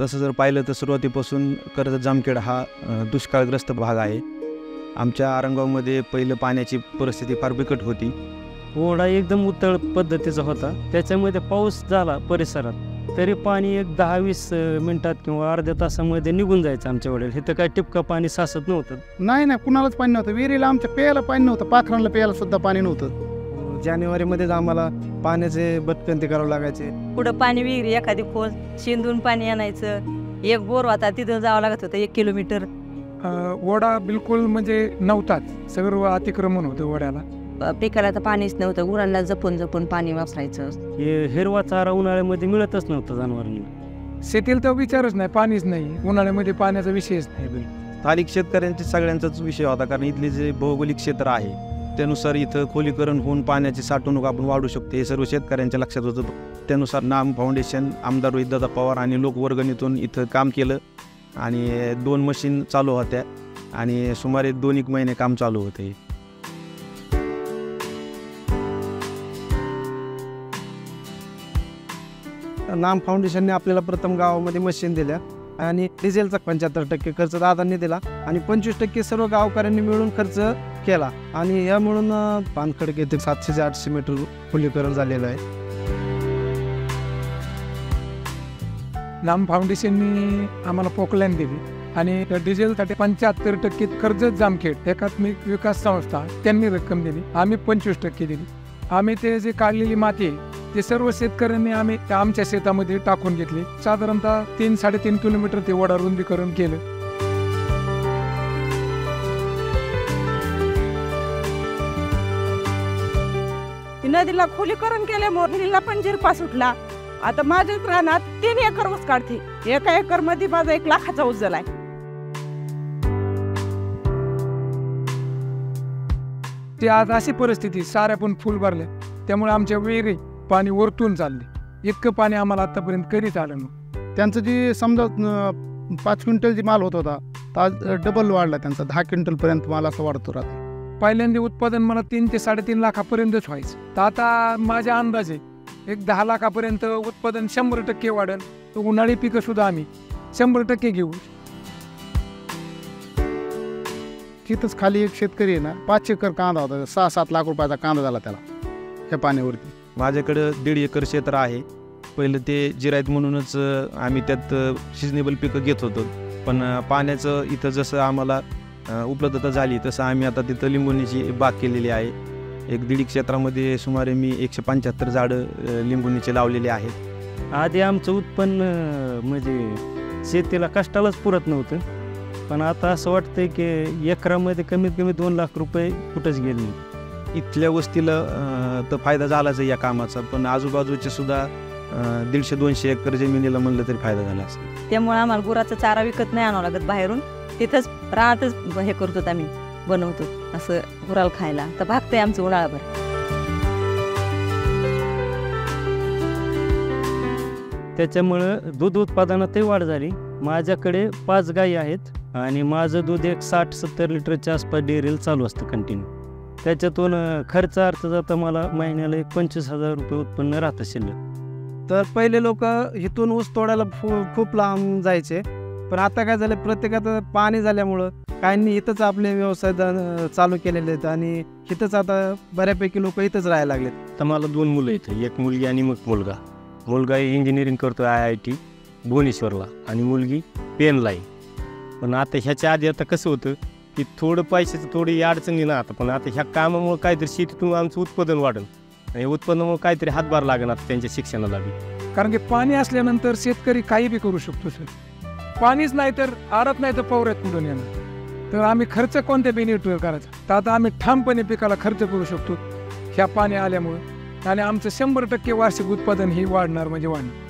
तसं जर पाहिलं तर सुरुवातीपासून कर्जत जामखेड हा दुष्काळग्रस्त भाग आहे. आमच्या आरंगावमध्ये पहिलं पाण्याची परिस्थिती फार बिकट होती. ओढा एकदम उथळ पद्धतीचा होता. त्याच्यामध्ये पाऊस झाला परिसरात तरी पाणी एक 10-20 मिनिटात किंवा अर्ध्या तासामध्ये निघून जायचं आमच्या वडील. इथं काय टिपका पाणी साचत नव्हतं. नाही कुणालाच पाणी नव्हतं. विहिरीला आमच्या प्यायला पाणी नव्हतं. पाखरांना प्यायला सुद्धा पाणी नव्हतं. जानेवारीमध्येच आम्हाला पाण्याचे बटकंती करावं लागायचे. पुढं पाणी विहिरी एखादी खोल शिंदून पाणी आणायचं. एक बोर होता तिथं जावं लागत होतं 1 किलोमीटर. ओढा बिलकुल म्हणजे नव्हताच. सगळं अतिक्रमण होतं ओढ्याला. पिकाला तर पाणीच नव्हतं. गुरांना जपून जपून पाणी वापरायचं. हे हिरवा चारा उन्हाळ्यामध्ये मिळतच नव्हतं जनावरांना. शेतीला तर विचारच नाही, पाणीच नाही. उन्हाळ्यामध्ये पाण्याचा विषयच नाही. स्थानिक शेतकऱ्यांचे सगळ्यांचाच विषय होता, कारण इथले जे भौगोलिक क्षेत्र आहे त्यानुसार इथं खोलीकरण होऊन पाण्याची साठवणूक आपण वाढू शकतो हे सर्व शेतकऱ्यांच्या लक्षात होतं. त्यानुसार नाम फाउंडेशन, आमदार रोहितदादा पवार आणि लोकवर्गणीतून इथं काम केलं आणि 2 मशीन चालू होत्या आणि सुमारे 2-1 महिने काम चालू होते. नाम फाउंडेशनने आपल्याला प्रथम गावामध्ये मशीन दिल्या आणि डिझेलचा 75% खर्च दादांनी दिला आणि 25% सर्व गावकऱ्यांनी मिळून खर्च केला आणि यामुळून पानखडक येथे 700 ते 800 मीटर खोलीकरण झालेलं आहे. नाम फाउंडेशननी आम्हाला पोकलँड दिली आणि डिझेलसाठी 75% कर्जत जामखेड एकात्मिक विकास संस्था त्यांनी रक्कम दिली. आम्ही 25% दिली. आम्ही ते जे काढलेली माती ते सर्व शेतकऱ्यांनी आम्ही आमच्या शेतामध्ये टाकून घेतली. साधारणतः 3-3.5 किलोमीटर ते ओढा रुंदीकरण केलं. नदीला खोलीकरण केल्यामुळे विहिरीला पण जिरपा सुटला. आता माझ्याच रानात 3 एकर ऊस काढते. 1 एकर मध्ये माझा 1 लाखाचा ऊस झालाय. ते आज अशी परिस्थिती, साऱ्या पण फुल भरल्या. त्यामुळे आमच्या विहिरी पाणी वरतून चालले. इतकं पाणी आम्हाला आतापर्यंत कधीच आलं नव्हतं. त्यांचं जी समजा 5 क्विंटल जी माल होत होता आज डबल वाढला. त्यांचा 10 क्विंटलपर्यंत माल असं वाढतो राहतो. पहिल्यांदा उत्पादन मला 3 ते 3.5 लाखापर्यंतच व्हायचं. तर आता माझ्या अंदाजे एक 10 लाखापर्यंत उत्पादन 100% वाढेल. तर उन्हाळी पिकं सुद्धा आम्ही 100% घेऊ. तिथंच खाली एक शेतकरी आहे ना, 5 एकर कांदा होता. 6-7 लाख रुपयाचा कांदा झाला त्याला ह्या पाण्यावरती. माझ्याकडं 1.5 एकर क्षेत्र आहे. पहिलं ते जिरायत म्हणूनच आम्ही त्यात सिजनेबल पिकं घेत होतो. पण पाण्याचं इथं जसं आम्हाला उपलब्धता झाली तसं आम्ही आता तिथं लिंबुनीची बाग केलेली आहे. एक 1.5 क्षेत्रामध्ये सुमारे मी 175 झाडं लिंबुनीचे लावलेले आहेत. आधी आमचं उत्पन्न म्हणजे शेतीला कष्टालाच पुरत नव्हतं. पण आता असं वाटतंय की एकरामध्ये कमीत कमी 2 लाख रुपये कुठंच गेले नाही. इथल्या वस्तीला तर फायदा झालाच आहे या कामाचा, पण आजूबाजूचे सुद्धा 150-200 एकर जमिनीला म्हणलं तरी फायदा झाला असेल. त्यामुळे आम्हाला गुराचा चारा विकत नाही आणावं लागत बाहेरून. तिथंच राहतच हे करतो आम्ही, बनवतो असं गुराला खायला. तर भागतंय आमचं उन्हाळाभर. त्याच्यामुळं दूध उत्पादनातही वाढ झाली. माझ्याकडे 5 गायी आहेत आणि माझं दूध एक 60-70 लिटरच्या आसपास डेअरीला चालू असतं कंटिन्यू. त्याच्यातून खर्च अर्थ जाता मला महिन्याला 25,000 रुपये उत्पन्न राहतं शिल्लक. तर पहिले लोक इथून ऊस तोडायला खूप लांब जायचे. पण आता काय झालं, प्रत्येकात पाणी झाल्यामुळं काहींनी इथंच आपले व्यवसाय चालू केलेले आहेत आणि इथंच आता बऱ्यापैकी लोक इथंच राहायला लागलेत. तर मला 2 मुलं इथं, एक मुलगी आणि मग मुलगा. मुलगा इंजिनिअरिंग करतो IIT भुवनेश्वरला आणि मुलगी पेनला आहे. पण आता ह्याच्या आधी आता कसं होतं की थोडं पैशाचं थोडी अडचणी ना आता. पण आता ह्या कामामुळे काहीतरी शेतीतून आमचं उत्पादन वाढेल आणि उत्पन्नामुळे काहीतरी हातभार लागेल आता त्यांच्या शिक्षणाला बी. कारण की पाणी असल्यानंतर शेतकरी काही बी करू शकतो सर. पाणीच नाही तर आरत नाही तर पवऱ्यात कुठून येणार. तर आम्ही खर्च कोणत्या बेनिफिटवर करायचा. तर आता आम्ही ठामपणे पिकाला खर्च करू शकतो ह्या पाणी आल्यामुळे आणि आमचं 100% वार्षिक उत्पादन ही वाढणार म्हणजे वाढणार.